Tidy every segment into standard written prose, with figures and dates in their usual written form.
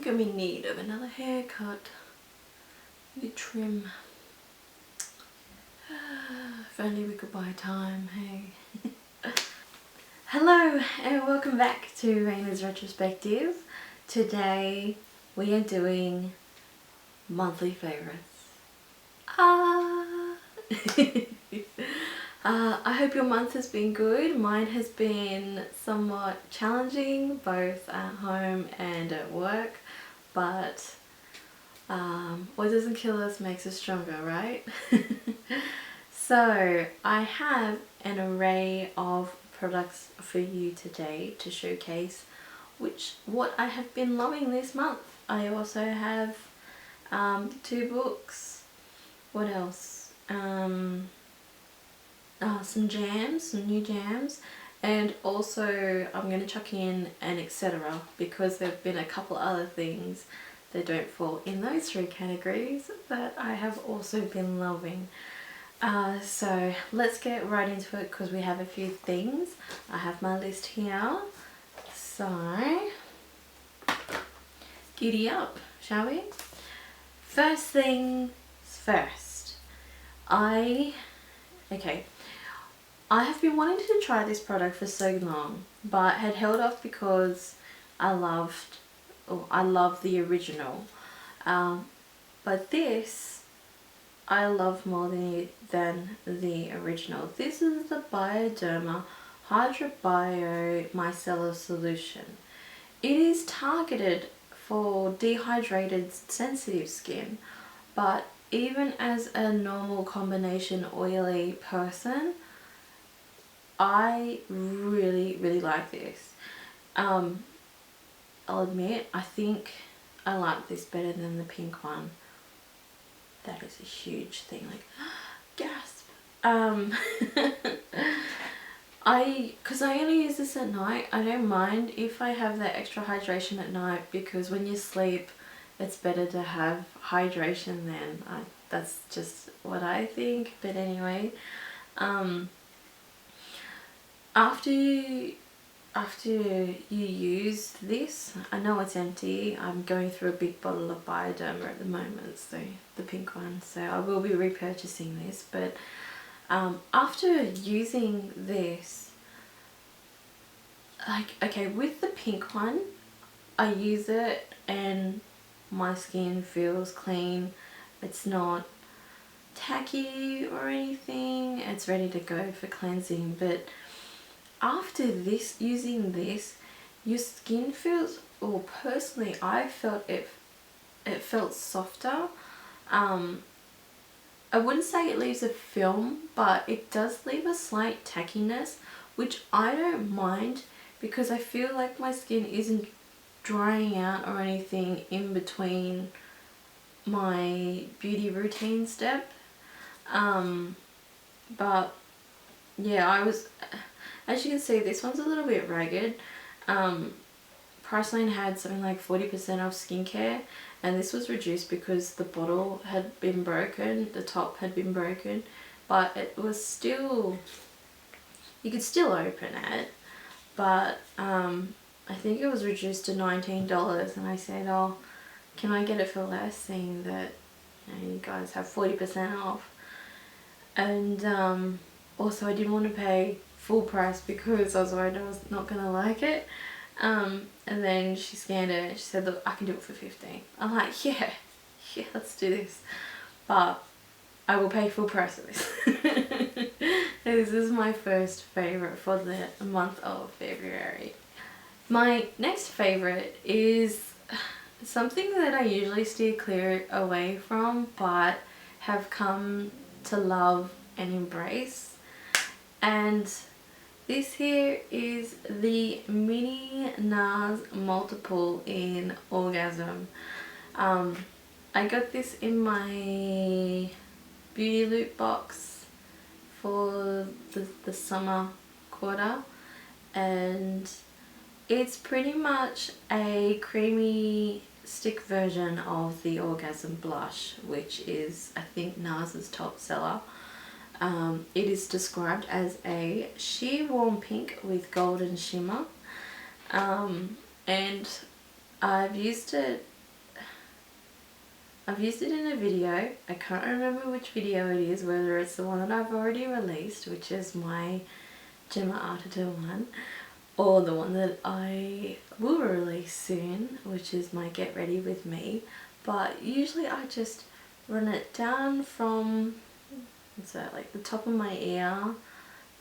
think I'm in need of another haircut. Maybe trim. If only we could buy time, hey. Hello and welcome back to Raina's Retrospective. Today we are doing monthly favourites. I hope your month has been good. Mine has been somewhat challenging, both at home and at work, but what doesn't kill us makes us stronger, right? So I have an array of products for you today to showcase what I have been loving this month. I also have 2 books. What else? Some jams, some new jams, and also I'm going to chuck in an etc. because there have been a couple other things that don't fall in those 3 categories that I have also been loving. So let's get right into it because we have a few things. I have my list here, so giddy up, shall we? First things first, I have been wanting to try this product for so long, but had held off because I love the original. But this I love more than the original. This is the Bioderma Hydrabio Micellar solution. It is targeted for dehydrated sensitive skin, but even as a normal combination oily person, I really like this. I'll admit, I think I like this better than the pink one. That is a huge thing, like, gasp. Because I only use this at night. I don't mind if I have that extra hydration at night, because when you sleep it's better to have hydration then. That's just what I think, but anyway. After you use this, I know it's empty. I'm going through a big bottle of Bioderma at the moment, so the pink one, so I will be repurchasing this. But after using this, okay, with the pink one, I use it and my skin feels clean. It's not tacky or anything. It's ready to go for cleansing. But after this, using this, your skin feels, or personally I felt it felt softer. I wouldn't say it leaves a film, but it does leave a slight tackiness, which I don't mind because I feel like my skin isn't drying out or anything in between my beauty routine step. But yeah, as you can see, this one's a little bit ragged. Priceline had something like 40% off skincare, and this was reduced because the bottle had been broken, the top had been broken, but it was still, you could still open it, but I think it was reduced to $19, and I said, oh, can I get it for less, seeing that you guys have 40% off. And also I didn't want to pay full price because I was worried I was not gonna like it. And then she scanned it and she said, look, I can do it for 15. I'm like, yeah, let's do this, but I will pay full price for this. This is my first favourite for the month of February. My next favourite is something that I usually steer clear away from, but have come to love and embrace, and this here is the mini Nars multiple in Orgasm. I got this in my beauty loot box for the summer quarter, and it's pretty much a creamy stick version of the Orgasm blush, which is, I think, Nars's top seller. It is described as a sheer warm pink with golden shimmer, and I've used it I've used it in a video. I can't remember which video it is, whether it's the one that I've already released, which is my Gemma Arteta one, or the one that I will release soon, which is my Get Ready With Me. But usually I just run it down from, what's that, like the top of my ear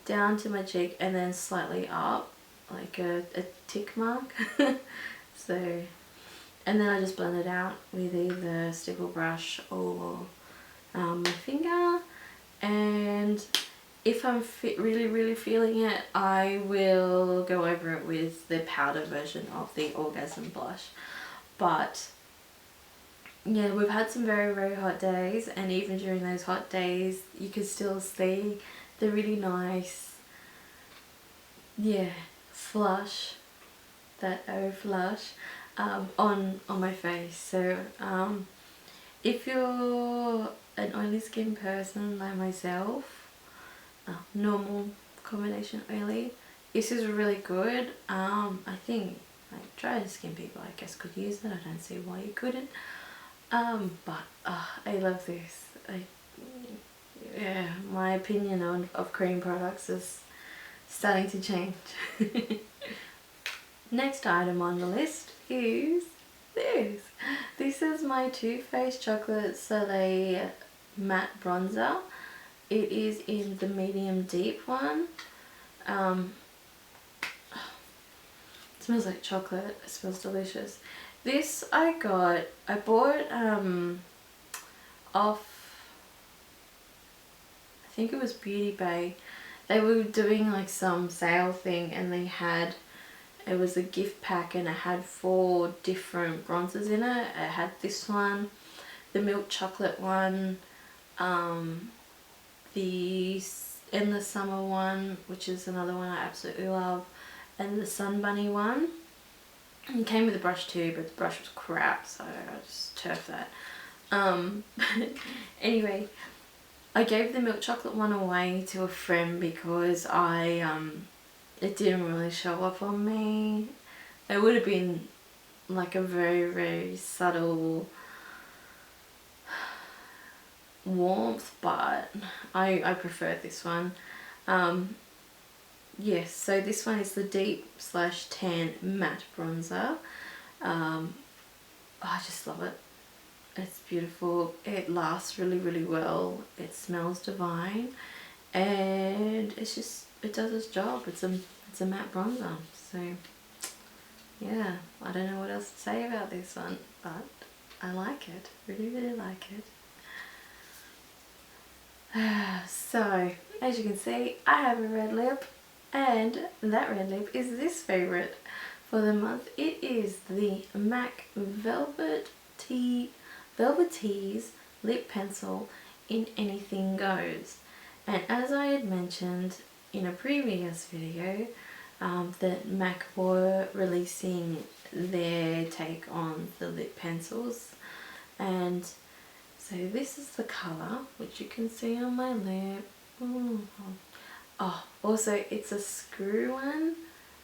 down to my cheek, and then slightly up, like a tick mark. So, and then I just blend it out with either stipple brush or my finger. And if I'm really feeling it, I will go over it with the powder version of the Orgasm blush. But yeah, we've had some very hot days, and even during those hot days you can still see the really nice, yeah, flush, that O flush on my face. So if you're an oily skin person like myself, normal combination oily, this is really good. I think like dry skin people, I guess, could use it. I don't see why you couldn't. But I love this. Yeah, my opinion of cream products is starting to change. Next item on the list is this. This is my Too Faced Chocolate Soleil Matte Bronzer. It is in the medium deep one. It smells like chocolate. It smells delicious. This I bought off, I think it was Beauty Bay. They were doing like some sale thing, and they had, it was a gift pack, and it had 4 different bronzers in it. It had this one, the milk chocolate one, the In the Summer one, which is another one I absolutely love, and the Sun Bunny one. It came with a brush too, but the brush was crap, so I just turfed that. Anyway, I gave the milk chocolate one away to a friend because it didn't really show up on me. It would have been like a very subtle warmth, but I prefer this one. Yes, so this one is the Deep / Tan Matte Bronzer. I just love it. It's beautiful. It lasts really well. It smells divine, and it's just, it does its job. It's a matte bronzer. So yeah, I don't know what else to say about this one, but I like it. Really like it. So as you can see, I have a red lip, and that red lip is this favourite for the month. It is the MAC Velvetease lip pencil in Anything Goes. And as I had mentioned in a previous video, that MAC were releasing their take on the lip pencils, and so this is the colour, which you can see on my lip. Ooh. Oh, also it's a screw one,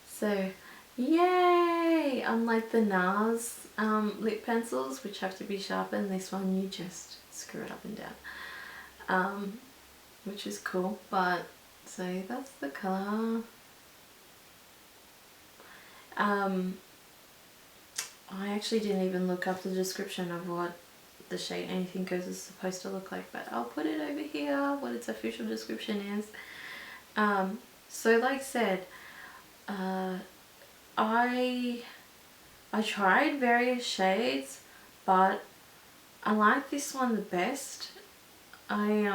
so yay! Unlike the Nars lip pencils, which have to be sharpened, this one you just screw it up and down, which is cool. But so that's the colour. I actually didn't even look up the description of what the shade Anything Goes is supposed to look like, but I'll put it over here, what its official description is. So like I said, I tried various shades, but I like this one the best. I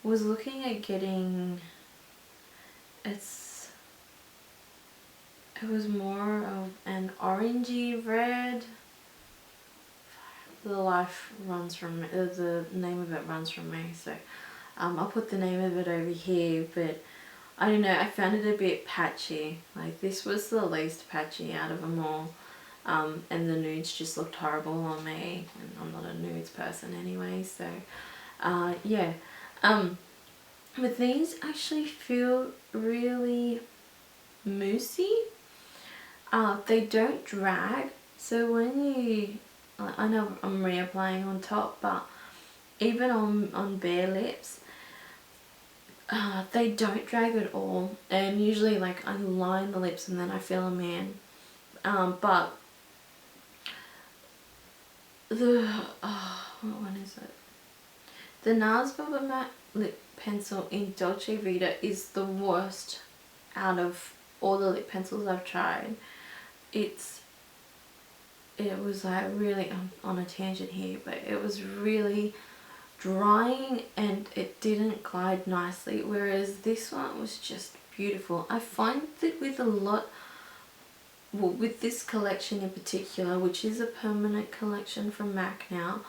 was looking at getting, it was more of an orangey red. The life runs from me, the name of it runs from me, so I'll put the name of it over here. But I don't know, I found it a bit patchy. Like, this was the least patchy out of them all, and the nudes just looked horrible on me, and I'm not a nudes person anyway, so yeah. But these actually feel really moussey. They don't drag, so when you I know I'm reapplying on top, but even on bare lips, they don't drag at all. And usually like I line the lips and then I fill them in. But the, what one is it? The Nars Velvet Matte Lip Pencil in Dolce Vita is the worst out of all the lip pencils I've tried. It was like really, I'm on a tangent here, but it was really drying and it didn't glide nicely, whereas this one was just beautiful. I find that with a lot, well, with this collection in particular, which is a permanent collection from MAC now,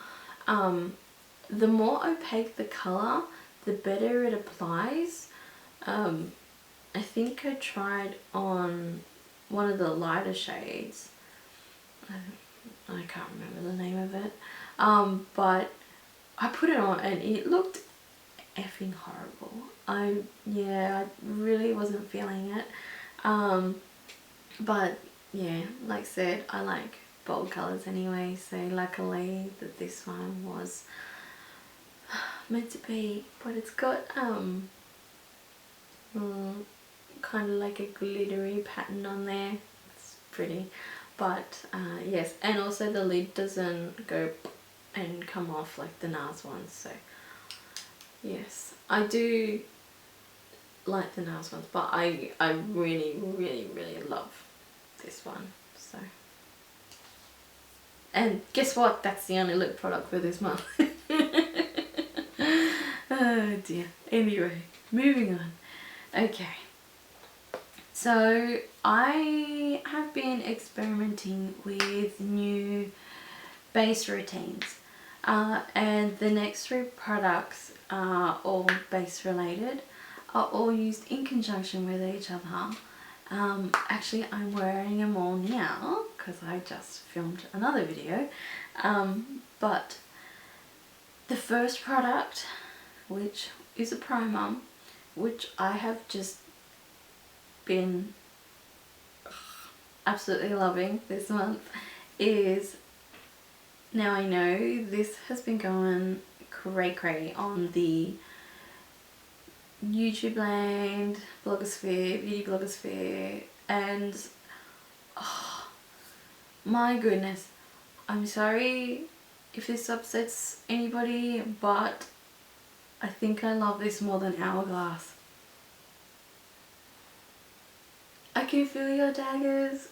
the more opaque the colour, the better it applies. I think I tried on one of the lighter shades. I can't remember the name of it. But I put it on and it looked effing horrible. I really wasn't feeling it. But yeah, like I said, I like bold colours anyway, so luckily that this one was meant to be. But it's got kind of like a glittery pattern on there. It's pretty. But yes, and also the lid doesn't go and come off like the Nars ones, so yes, I do like the Nars ones, but I really love this one. So, and guess what, that's the only lip product for this month. Oh dear. Anyway, moving on. Okay, so I have been experimenting with new base routines, and the next 3 products are all base related, are all used in conjunction with each other. Actually I'm wearing them all now because I just filmed another video, but the first product, which is a primer, which I have just been absolutely loving this month, is, now I know this has been going cray on the YouTube land, blogosphere, beauty blogosphere, and oh my goodness, I'm sorry if this upsets anybody, but I think I love this more than Hourglass. I can feel your daggers.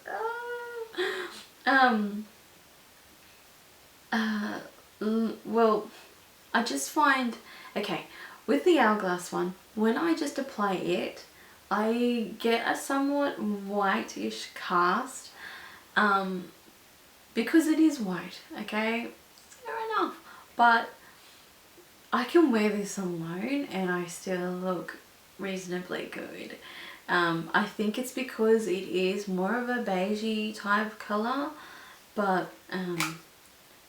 Well, I just find, okay, with the Hourglass one, when I just apply it, I get a somewhat whitish cast, because it is white, okay, fair enough, but I can wear this alone and I still look reasonably good. I think it's because it is more of a beigey type colour, but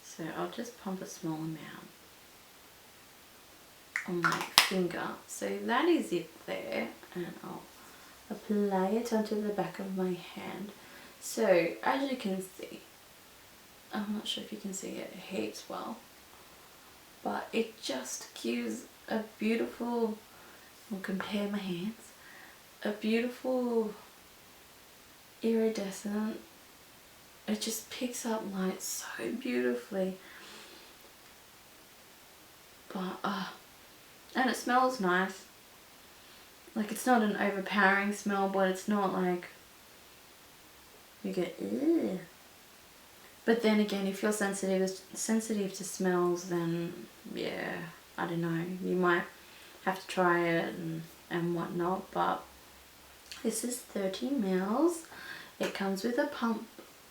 so I'll just pump a small amount on my finger. So that is it there, and I'll apply it onto the back of my hand. So as you can see, I'm not sure if you can see it heaps well, but it just gives a beautiful, I'll compare my hands, a beautiful iridescent, it just picks up light so beautifully, but and it smells nice. Like, it's not an overpowering smell, but it's not like you get ugh. But then again, if you're sensitive to smells, then yeah, I don't know, you might have to try it and whatnot. But this is 30 mils. It comes with a pump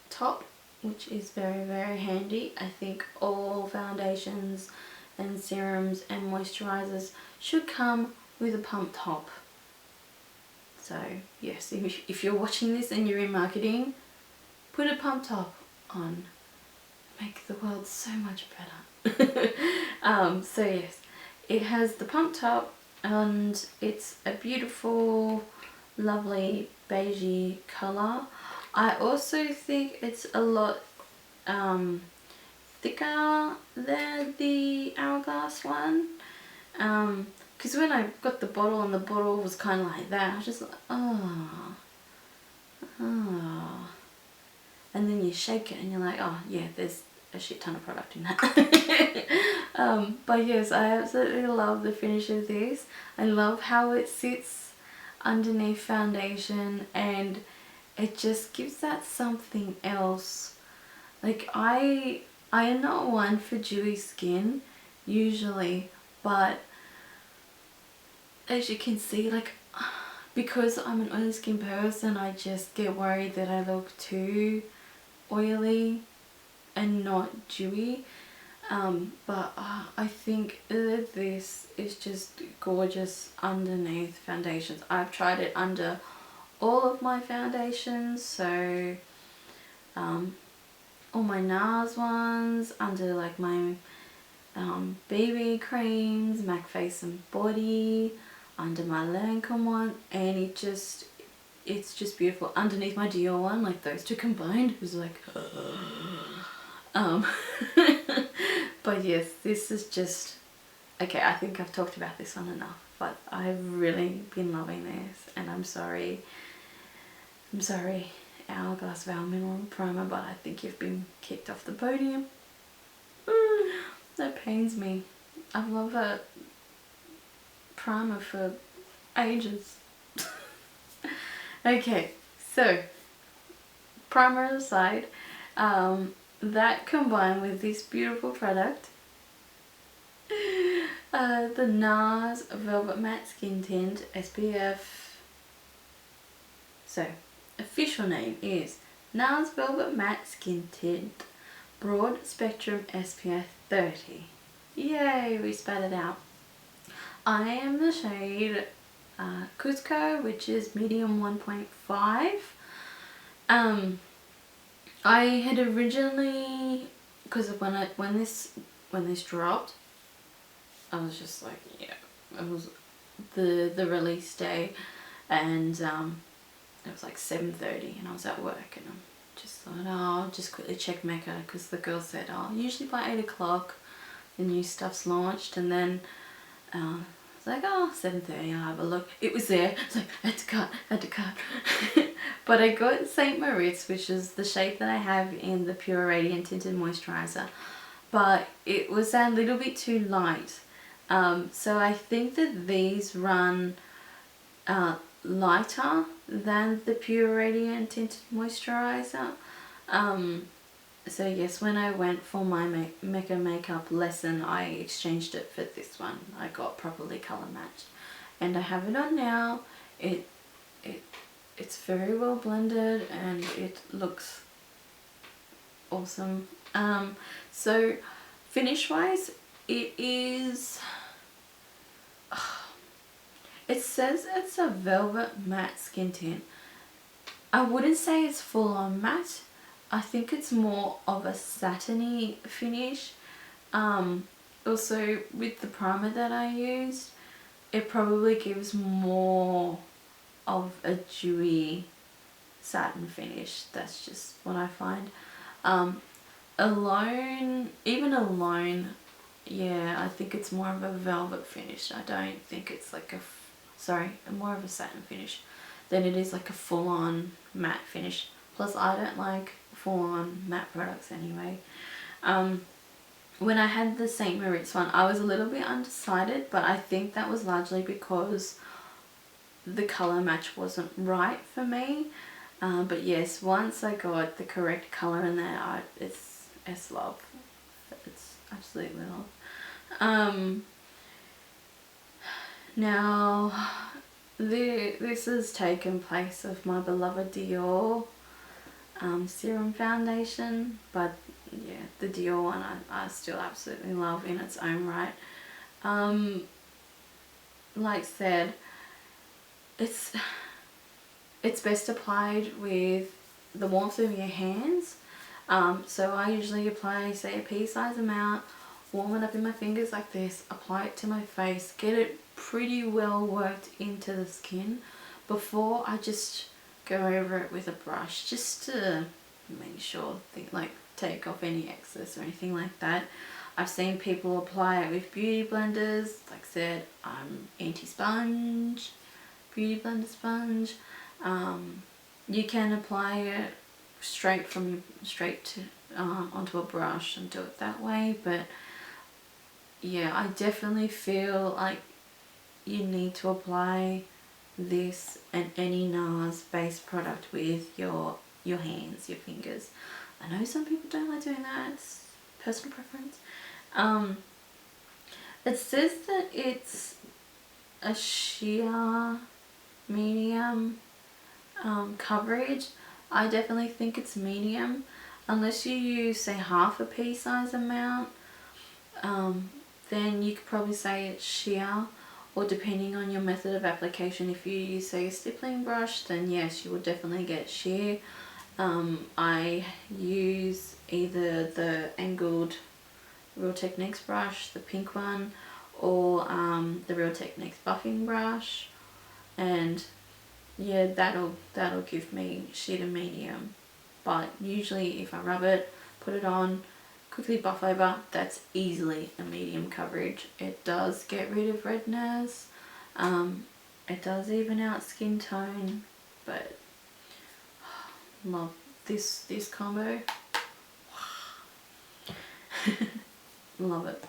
top, which is very handy. I think all foundations and serums and moisturizers should come with a pump top. So yes, if you're watching this and you're in marketing, put a pump top on. Make the world so much better. So yes, it has the pump top and it's a beautiful, lovely beigey colour. I also think it's a lot thicker than the Hourglass one. Because when I got the bottle and the bottle was kind of like that, I was just like, oh. And then you shake it and you're like, oh yeah, there's a shit ton of product in that. But yes, I absolutely love the finish of this. I love how it sits underneath foundation and it just gives that something else. Like I am not one for dewy skin usually, but as you can see, like, because I'm an oily skin person, I just get worried that I look too oily and not dewy. But I think that this is just gorgeous underneath foundations. I've tried it under all of my foundations, so all my Nars ones, under like my BB creams, MAC Face and Body, under my Lancome one, and it's just beautiful. Underneath my Dior one, like those two combined was like but yes, this is just okay. I think I've talked about this one enough, but I've really been loving this, and I'm sorry Hourglass Val Mineral Primer, but I think you've been kicked off the podium. That pains me. I've loved that primer for ages. Okay, so primer aside, that combined with this beautiful product, the Nars Velvet Matte Skin Tint SPF. So, official name is Nars Velvet Matte Skin Tint Broad Spectrum SPF 30. Yay, we spat it out. I am the shade Cuzco, which is medium 1.5. I had originally, because when this dropped, I was just like, yeah, it was the release day, and it was like 7:30, and I was at work, and I'm just thought, oh, I'll just quickly check Mecca, because the girl said, oh, usually by 8 o'clock the new stuff's launched, and then I was like, oh, 7:30, I'll have a look. It was there. It's like, I had to cut. But I got St. Moritz, which is the shade that I have in the Pure Radiant Tinted Moisturizer, but it was a little bit too light. So I think that these run lighter than the Pure Radiant Tinted Moisturizer. So yes, when I went for my Mecca makeup lesson, I exchanged it for this one. I got properly colour matched, and I have it on now. It's very well blended and it looks awesome. So finish wise, it is, it says it's a velvet matte skin tint. I wouldn't say it's full on matte. I think it's more of a satiny finish. Also with the primer that I used, it probably gives more of a dewy satin finish. That's just what I find. Even alone, yeah, I think it's more of a velvet finish. I don't think it's like more of a satin finish than it is like a full-on matte finish. Plus I don't like full-on matte products anyway. When I had the St. Moritz one, I was a little bit undecided, but I think that was largely because the colour match wasn't right for me. But yes, once I got the correct colour in there, it's love. It's absolutely love. Now, this has taken place of my beloved Dior serum foundation, but yeah, the Dior one I still absolutely love in its own right. Like I said, it's best applied with the warmth of your hands. So I usually apply, say, a pea-sized amount, warm it up in my fingers like this, apply it to my face, get it pretty well worked into the skin before I just go over it with a brush, just to make sure like take off any excess or anything like that. I've seen people apply it with beauty blenders. Like I said, I'm anti-sponge, beauty blender sponge. You can apply it straight to onto a brush and do it that way, but yeah, I definitely feel like you need to apply this and any NARS based product with your hands, your fingers. I know some people don't like doing that, it's personal preference. It says that it's a sheer medium coverage. I definitely think it's medium, unless you use say half a pea size amount, then you could probably say it's sheer, or depending on your method of application, if you use say a stippling brush, then yes, you will definitely get sheer. I use either the angled Real Techniques brush, the pink one, or the Real Techniques buffing brush, and yeah, that'll give me sheer to medium. But usually if I rub it, put it on, quickly buff over, that's easily a medium coverage. It does get rid of redness, it does even out skin tone, but love this combo. Love it.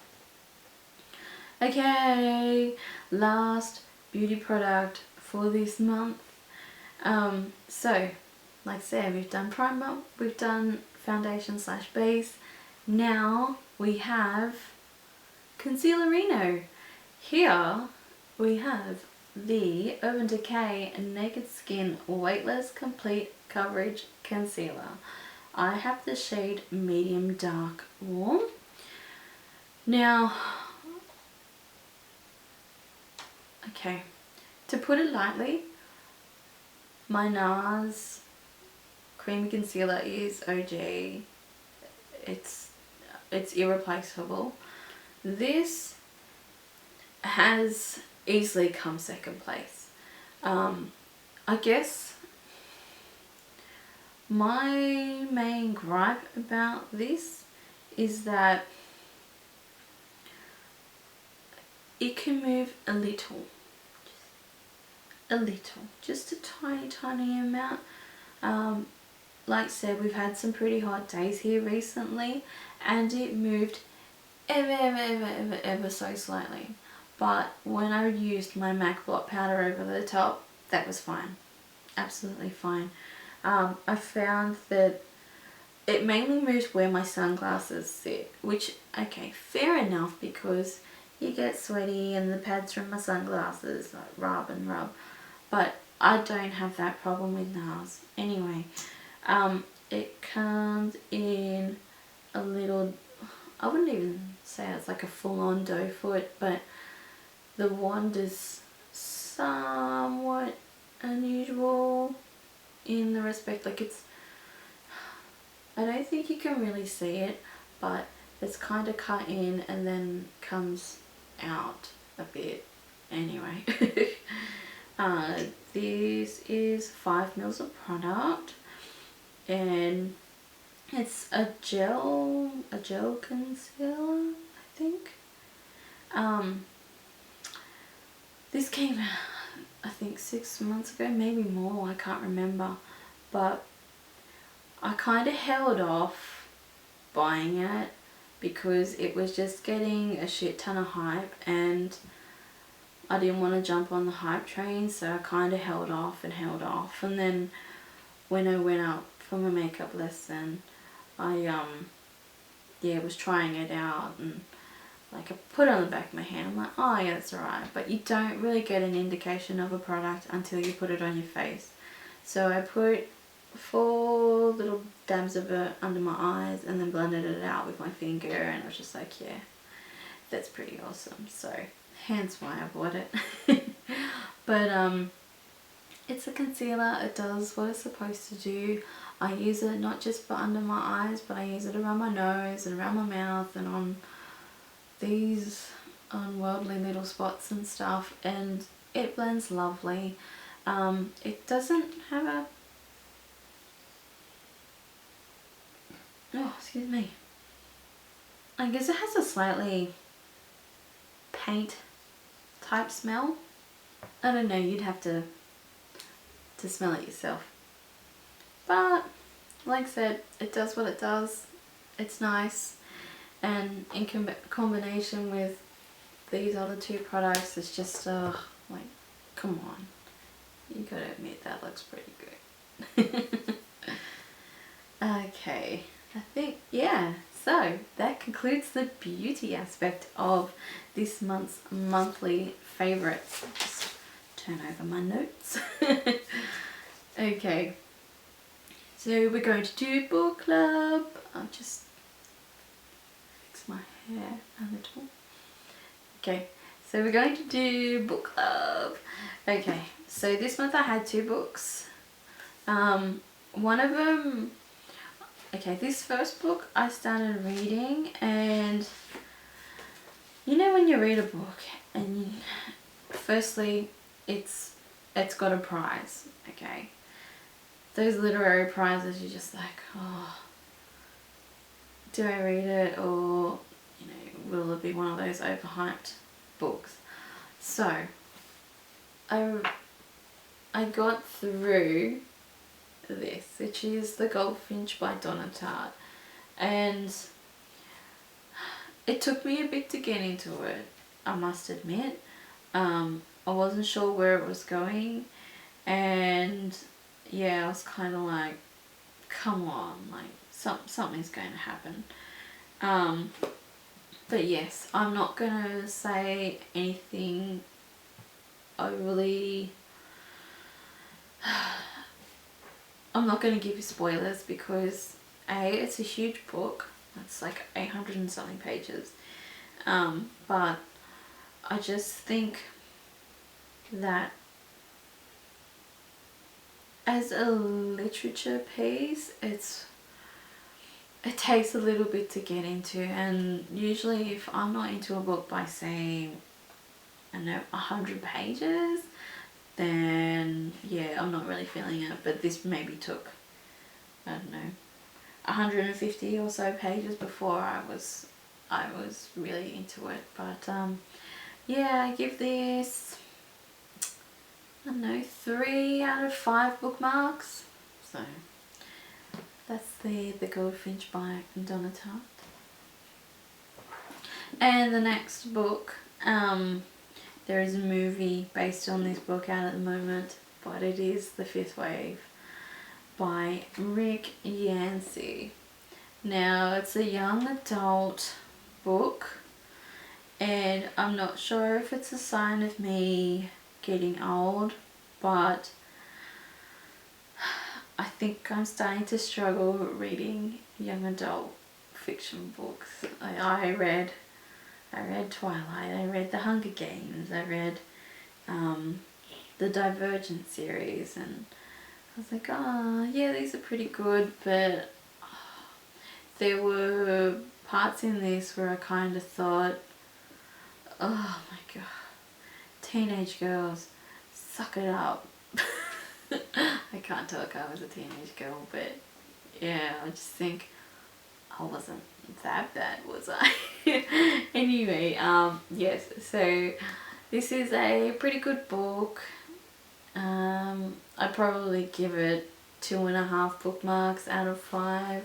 Okay, last beauty product for this month. So like I said, we've done primer, we've done foundation / base. Now we have concealerino. Here we have the Urban Decay Naked Skin Weightless Complete Coverage Concealer. I have the shade Medium Dark Warm. Now, okay, to put it lightly, my NARS Creamy Concealer is OG. It's irreplaceable. This has easily come second place. I guess my main gripe about this is that it can move a little, just a tiny amount. Like I said, we've had some pretty hot days here recently, and it moved ever so slightly. But when I used my MAC blot powder over the top, that was fine, absolutely fine. I found that it mainly moved where my sunglasses sit, which, okay, fair enough, because you get sweaty and the pads from my sunglasses like rub and rub, but I don't have that problem with NARS. Anyway, it comes in a little, I wouldn't even say it's like a full-on doe foot, but the wand is somewhat unusual in the respect, like it's, I don't think you can really see it, but it's kind of cut in and then comes out a bit. Anyway, this is 5 mils of product, and it's a gel concealer, I think. This came out, I think 6 months ago, maybe more, I can't remember, but I kind of held off buying it because it was just getting a shit ton of hype, and I didn't want to jump on the hype train, so I kind of held off, and then when I went up for my makeup lesson, I was trying it out, and like I put it on the back of my hand. I'm like, oh yeah, that's alright, but you don't really get an indication of a product until you put it on your face. So I put 4 little dabs of it under my eyes and then blended it out with my finger, and I was just like, yeah, that's pretty awesome. So hence why I bought it. But it's a concealer. It does what it's supposed to do. I use it not just for under my eyes, but I use it around my nose and around my mouth and on these unworldly little spots and stuff, and it blends lovely. It doesn't have a Oh, excuse me. I guess it has a slightly paint type smell. I don't know, you'd have to smell it yourself. But like I said, it does what it does. It's nice, and in combination with these other two products, it's just like, come on, you gotta admit that looks pretty good. Okay, I think, yeah, so that concludes the beauty aspect of this month's monthly favourites. Just turn over my notes. Okay, so we're going to do book club. I'll just fix my hair a little. Okay, so we're going to do book club. Okay, so this month I had 2 books. One of them, okay, this first book I started reading, and you know when you read a book and firstly it's got a prize, okay? Those literary prizes, you're just like, oh, do I read it, or you know, will it be one of those overhyped books? So I got through this, which is The Goldfinch by Donna Tartt, and it took me a bit to get into it, I must admit. I wasn't sure where it was going, and yeah, I was kind of like, come on, like something's going to happen. But yes, I'm not gonna say anything overly, I'm not going to give you spoilers because A, it's a huge book, it's like 800 and something pages, but I just think that as a literature piece, it takes a little bit to get into, and usually if I'm not into a book by, say, I don't know, 100 pages, then yeah, I'm not really feeling it. But this maybe took, I don't know, 150 or so pages before I was really into it. But yeah, I give this, I don't know, 3 out of 5 bookmarks. So that's the Goldfinch by Donna Tartt. And the next book, there is a movie based on this book out at the moment, but it is The Fifth Wave by Rick Yancey. Now, it's a young adult book, and I'm not sure if it's a sign of me getting old, but I think I'm starting to struggle reading young adult fiction books. I read Twilight, I read The Hunger Games, I read the Divergent series, and I was like, oh yeah, these are pretty good, but there were parts in this where I kind of thought, oh my god, teenage girls, suck it up. I can't talk, I was a teenage girl, but yeah, I just think I wasn't that bad, was I? Anyway, yes, so this is a pretty good book. I'd probably give it 2.5 bookmarks out of 5.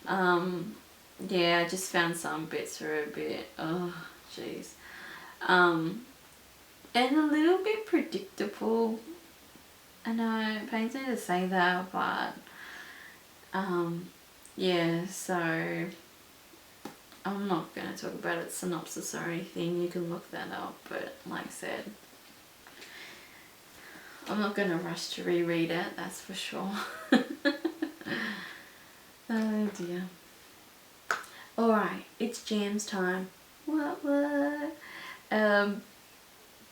Yeah, I just found some bits were a bit, oh jeez, and a little bit predictable. I know it pains me to say that, but yeah, so I'm not going to talk about its synopsis or anything, you can look that up, but like I said, I'm not going to rush to reread it, that's for sure. Oh dear. Alright, it's jams time. What?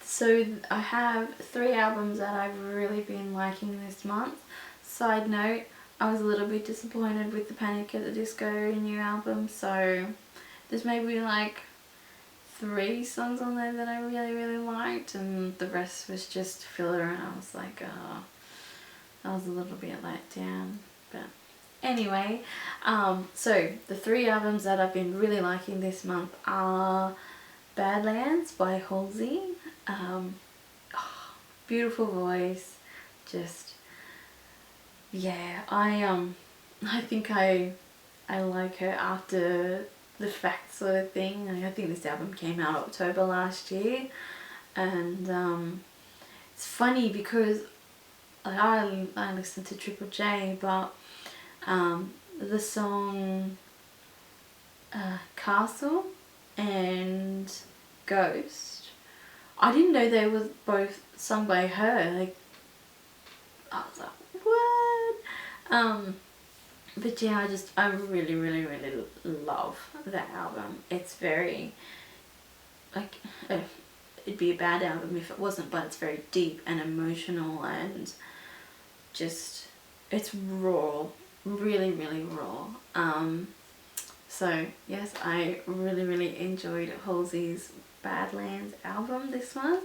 So I have 3 albums that I've really been liking this month. Side note, I was a little bit disappointed with the Panic at the Disco new album, so there's maybe like 3 songs on there that I really liked, and the rest was just filler, and I was like, oh, I was a little bit let down, but Anyway, so the 3 albums that I've been really liking this month are Badlands by Halsey. Beautiful voice, just, yeah, I think I like her after the fact sort of thing. I think this album came out October last year, and it's funny because I listened to Triple J, but the song Castle and Ghost, I didn't know they were both sung by her. Like, I was like, what? But yeah, I really, really, really love that album. It's very, like, it'd be a bad album if it wasn't, but it's very deep and emotional and just, it's raw, really, really raw. So yes, I really, really enjoyed Halsey's Badlands album this month.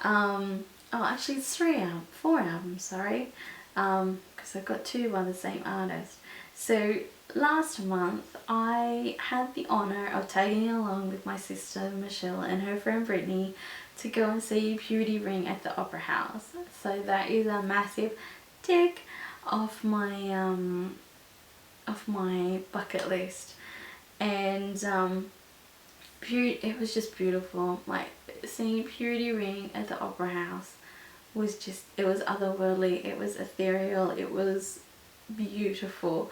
Oh, actually it's 4 albums, sorry, because I've got 2 by the same artist. So last month I had the honour of tagging along with my sister Michelle and her friend Brittany to go and see Purity Ring at the Opera House. So that is a massive tick off my bucket list, and it was just beautiful. Like, seeing Purity Ring at the Opera House was just, it was otherworldly, it was ethereal, it was beautiful.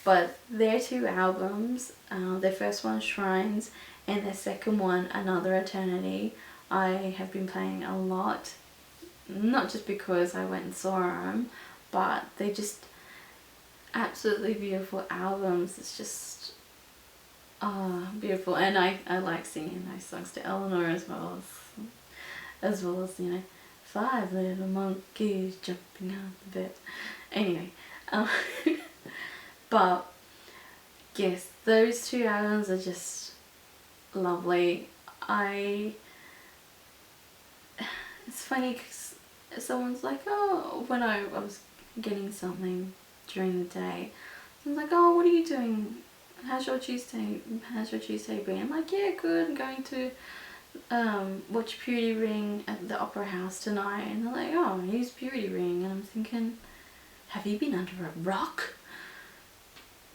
But their 2 albums, their first one Shrines and their second one Another Eternity, I have been playing a lot, not just because I went and saw them, but they're just absolutely beautiful albums. It's just beautiful, and I like singing those songs to Eleanor as well as you know, 5 little monkeys jumping out the bed. Anyway, but yes, those 2 albums are just lovely. It's funny because someone's like, oh, when I was getting something during the day, I was like, oh, what are you doing? How's your Tuesday been? I'm like, yeah, good. I'm going to watch Purity Ring at the Opera House tonight. And they're like, oh, who's Purity Ring? And I'm thinking, have you been under a rock?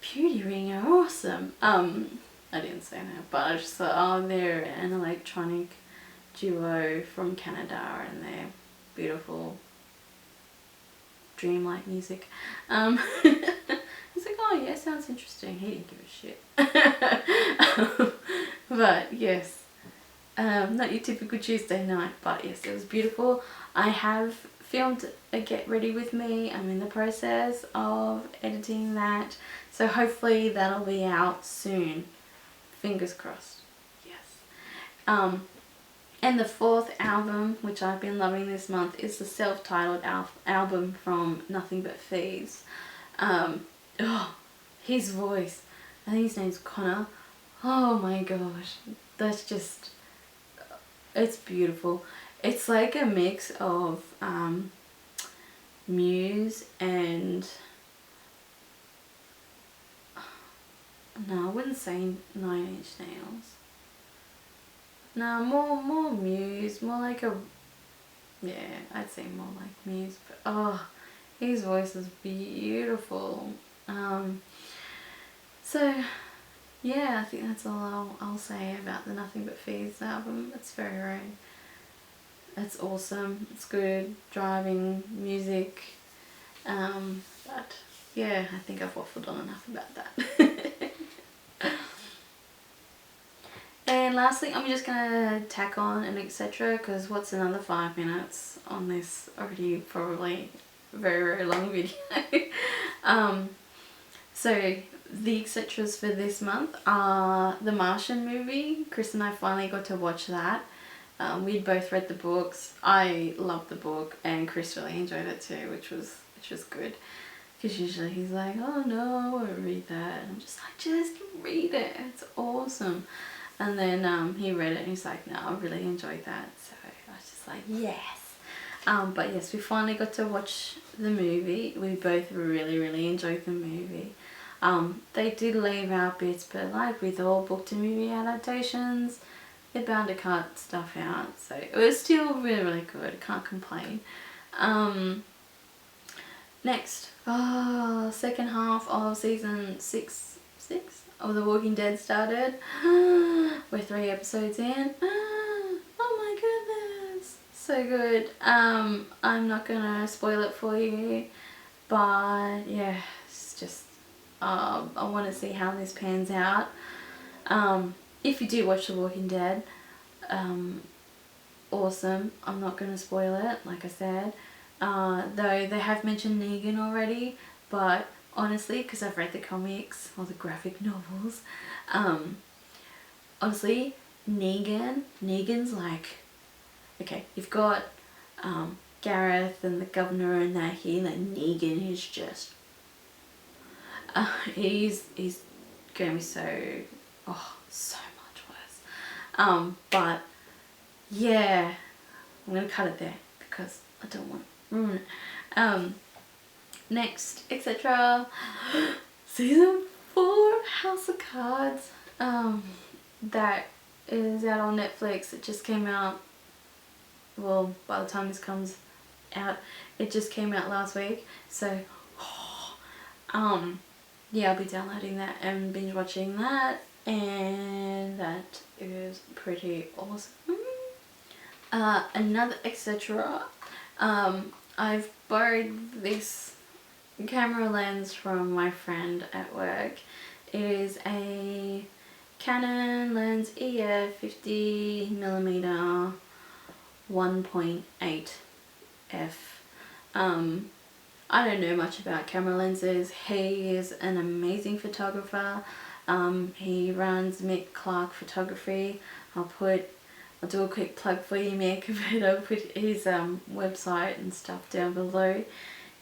Purity Ring are awesome. I didn't say that, but I just thought, oh, they're an electronic duo from Canada, and they're beautiful, dreamlike music. He's like, oh yeah, sounds interesting. He didn't give a shit. But yes, not your typical Tuesday night, but yes, it was beautiful. I have filmed a Get Ready With Me. I'm in the process of editing that, so hopefully that'll be out soon. Fingers crossed. Yes. And the 4th album, which I've been loving this month, is the self-titled album from Nothing But Thieves. Oh, his voice, I think his name's Connor. Oh my gosh, that's just, it's beautiful. It's like a mix of Muse and, no, I wouldn't say 9 Inch Nails. No, more Muse, more like a, yeah, I'd say more like Muse, but oh, his voice is beautiful. So yeah, I think that's all I'll say about the Nothing But Thieves album. It's very rare. It's awesome. It's good driving music. But yeah, I think I've waffled on enough about that. And lastly, I'm just gonna tack on an etc, because what's another 5 minutes on this already probably very, very long video. So the etcetras for this month are the Martian movie. Chris and I finally got to watch that. We'd both read the books. I loved the book, and Chris really enjoyed it too, which was good. Because usually he's like, oh no, I won't read that. And I'm just like, just read it. It's awesome. And then he read it and he's like, no, I really enjoyed that. So I was just like, yes. But yes, we finally got to watch the movie. We both really enjoyed the movie. They did leave out bits, but like with all book to movie adaptations, they're bound to cut stuff out. So it was still really good. I can't complain. Next, second half of season 6 of The Walking Dead started. We're 3 episodes in. Oh my goodness, so good. I'm not gonna spoil it for you, but yeah, it's just I want to see how this pans out. If you do watch The Walking Dead, awesome. I'm not gonna spoil it, like I said. Though they have mentioned Negan already, but honestly, because I've read the comics or the graphic novels, honestly, Negan's like, okay, you've got Gareth and the governor and that here, and Negan is just, he's gonna be so much worse. But yeah, I'm gonna cut it there because I don't want to ruin it. Next, etc. Season 4 House of Cards. That is out on Netflix. It just came out, well, by the time this comes out, it just came out last week. So yeah, I'll be downloading that and binge watching that, and that is pretty awesome. Another etc. I've borrowed this camera lens from my friend at work. It is a Canon Lens EF 50mm 1.8 f. I don't know much about camera lenses. He is an amazing photographer. He runs Mick Clarke Photography. I'll do a quick plug for you, Mick, but I'll put his website and stuff down below.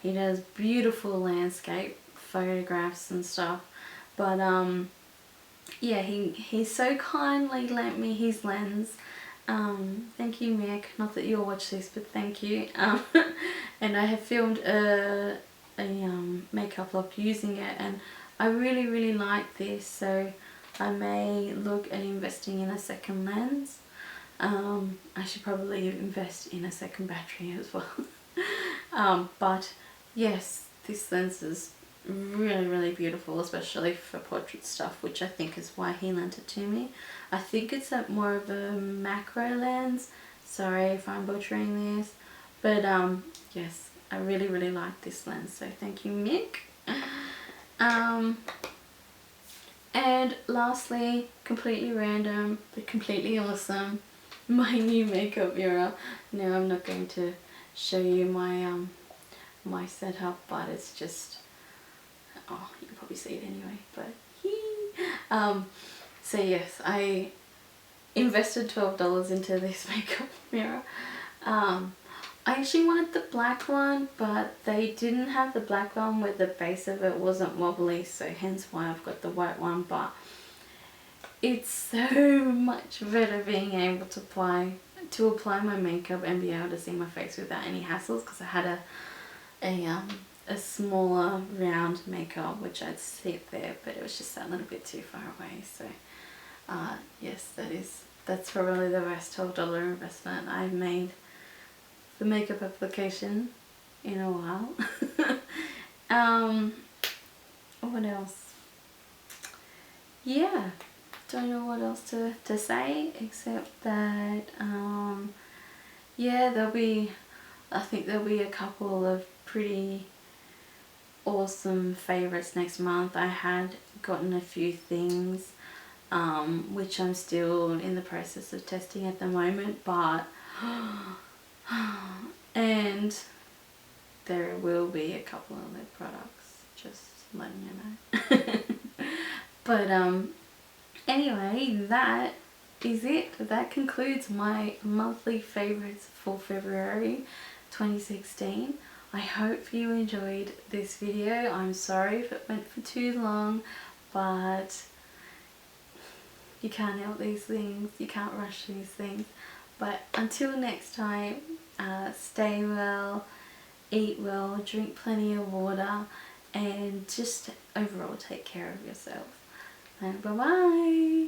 He does beautiful landscape photographs and stuff. But yeah, he so kindly lent me his lens. Thank you, Mick. Not that you'll watch this, but thank you. And I have filmed a makeup vlog using it, and I really like this, so I may look at investing in a second lens. I should probably invest in a second battery as well. But yes, this lens is really beautiful, especially for portrait stuff, which I think is why he lent it to me. I think it's more of a macro lens. Sorry if I'm butchering this, but yes, I really like this lens, so thank you, Mick. And lastly, completely random but completely awesome, my new makeup mirror. Now I'm not going to show you my my setup, but it's just, oh, you can probably see it anyway, but so yes, I invested $12 into this makeup mirror. I actually wanted the black one, but they didn't have the black one where the base of it wasn't wobbly, so hence why I've got the white one. But it's so much better being able to apply my makeup and be able to see my face without any hassles, because I had a smaller round makeup which I'd sit there, but it was just a little bit too far away. So yes, that's probably the best $12 investment I've made for makeup application in a while. What else? Yeah, don't know what else to say except that yeah, I think there'll be a couple of pretty awesome favorites next month. I had gotten a few things which I'm still in the process of testing at the moment, but and there will be a couple of lip products, just letting you know. But anyway, that is it. That concludes my monthly favorites for February 2016. I hope you enjoyed this video. I'm sorry if it went for too long, but you can't help these things, you can't rush these things. But until next time, stay well, eat well, drink plenty of water, and just overall take care of yourself. And bye bye.